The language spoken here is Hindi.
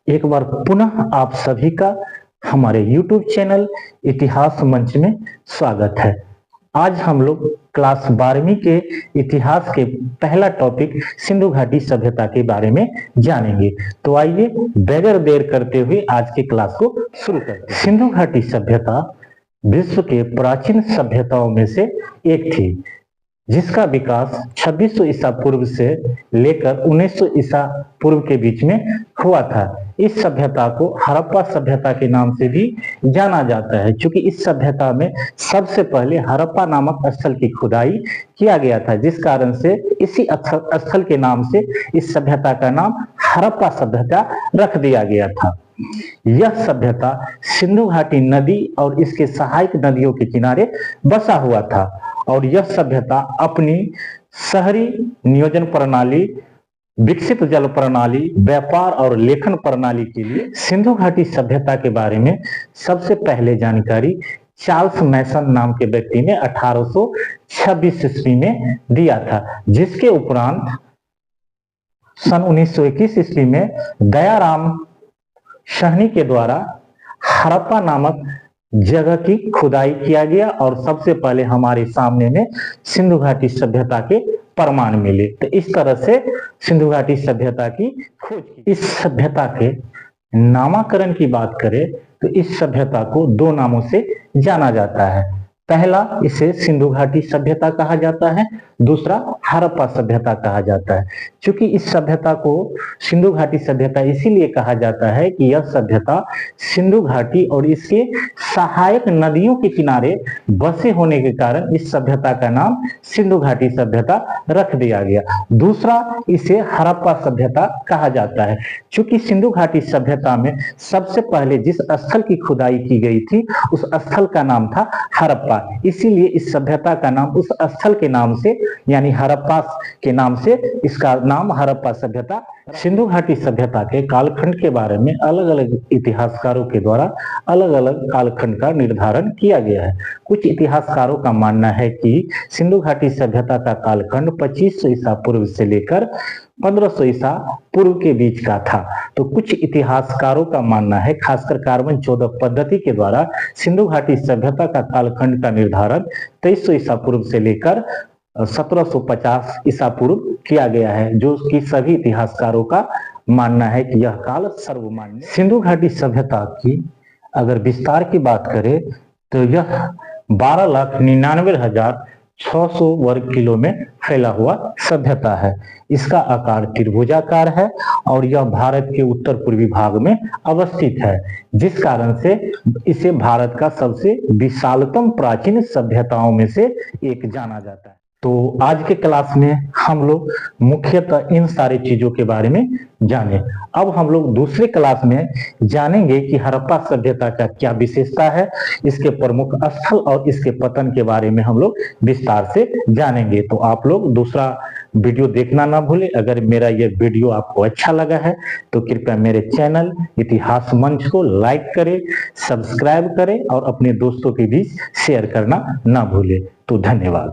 एक बार पुनः आप सभी का हमारे YouTube चैनल इतिहास मंच में स्वागत है। आज हम लोग क्लास 12वीं के इतिहास के पहला टॉपिक सिंधु घाटी सभ्यता के बारे में जानेंगे। तो आइए बगैर देर करते हुए आज के क्लास को शुरू करते हैं। सिंधु घाटी सभ्यता विश्व के प्राचीन सभ्यताओं में से एक थी, जिसका विकास 2600 ईसा पूर्व से लेकर 1900 ईसा पूर्व के बीच में हुआ था। इस सभ्यता को हड़प्पा सभ्यता के नाम से भी जाना जाता है, क्योंकि इस सभ्यता में सबसे पहले हड़प्पा नामक स्थल की खुदाई किया गया था, जिस कारण से इसी स्थल के नाम से इस सभ्यता का नाम हड़प्पा सभ्यता रख दिया गया था। यह सभ्यता सिंधु घाटी नदी और इसके सहायक नदियों के किनारे बसा हुआ था और यह सभ्यता अपनी शहरी नियोजन प्रणाली, विकसित जल प्रणाली, व्यापार और लेखन प्रणाली के लिए सिंधु घाटी सभ्यता के बारे में सबसे पहले जानकारी चार्ल्स मैसन नाम के व्यक्ति ने 1826 ईस्वी में दिया था, जिसके उपरांत सन 1921 ईस्वी में दयाराम सहनी के द्वारा हड़प्पा नामक जगह की खुदाई किया गया और सबसे पहले हमारे सामने में सिंधु घाटी सभ्यता के प्रमाण मिले। तो इस तरह से सिंधु घाटी सभ्यता की खोज की। इस सभ्यता के नामकरण की बात करें तो इस सभ्यता को दो नामों से जाना जाता है। पहला, इसे सिंधु घाटी सभ्यता कहा जाता है, दूसरा हड़प्पा सभ्यता कहा जाता है। क्योंकि इस सभ्यता को सिंधु घाटी सभ्यता इसीलिए कहा जाता है कि यह सभ्यता सिंधु घाटी और इसके सहायक नदियों के किनारे बसे होने के कारण इस सभ्यता का नाम सिंधु घाटी सभ्यता रख दिया गया। दूसरा, इसे हड़प्पा सभ्यता कहा जाता है, क्योंकि सिंधु घाटी सभ्यता में सबसे पहले जिस स्थल की खुदाई की गई थी उस स्थल का नाम था हड़प्पा, इसीलिए इस सभ्यता का नाम उस स्थल के नाम से यानी हड़प्पा के नाम से इसका नाम हड़प्पा सभ्यता। सिंधु घाटी सभ्यता के कालखंड के बारे में अलग अलग इतिहासकारों के द्वारा अलग अलग कालखंड का निर्धारण किया गया है। कुछ इतिहासकारों का मानना है कि सिंधु घाटी सभ्यता का कालखंड 2500 ईसा पूर्व से लेकर 1500 ईसा पूर्व के बीच का था। तो कुछ इतिहासकारों का मानना है, खासकर कार्बन 14 पद्धति के द्वारा सिंधु घाटी सभ्यता का कालखंड का निर्धारण 2300 ईसा पूर्व से लेकर 1750 ईसा पूर्व किया गया है, जो कि सभी इतिहासकारों का मानना है कि यह काल सर्वमान्य। सिंधु घाटी सभ्यता की अगर विस्तार की बात करें तो यह 12,99,600 वर्ग किलो में फैला हुआ सभ्यता है। इसका आकार त्रिभुजाकार है और यह भारत के उत्तर पूर्वी भाग में अवस्थित है, जिस कारण से इसे भारत का सबसे विशालतम प्राचीन सभ्यताओं में से एक जाना जाता है। तो आज के क्लास में हम लोग मुख्यतः इन सारी चीजों के बारे में जाने। अब हम लोग दूसरे क्लास में जानेंगे कि हड़प्पा सभ्यता का क्या विशेषता है, इसके प्रमुख स्थल और इसके पतन के बारे में हम लोग विस्तार से जानेंगे। तो आप लोग दूसरा वीडियो देखना ना भूलें। अगर मेरा यह वीडियो आपको अच्छा लगा है तो कृपया मेरे चैनल इतिहास मंच को लाइक करें, सब्सक्राइब करें और अपने दोस्तों के बीच शेयर करना ना भूलें। तो धन्यवाद।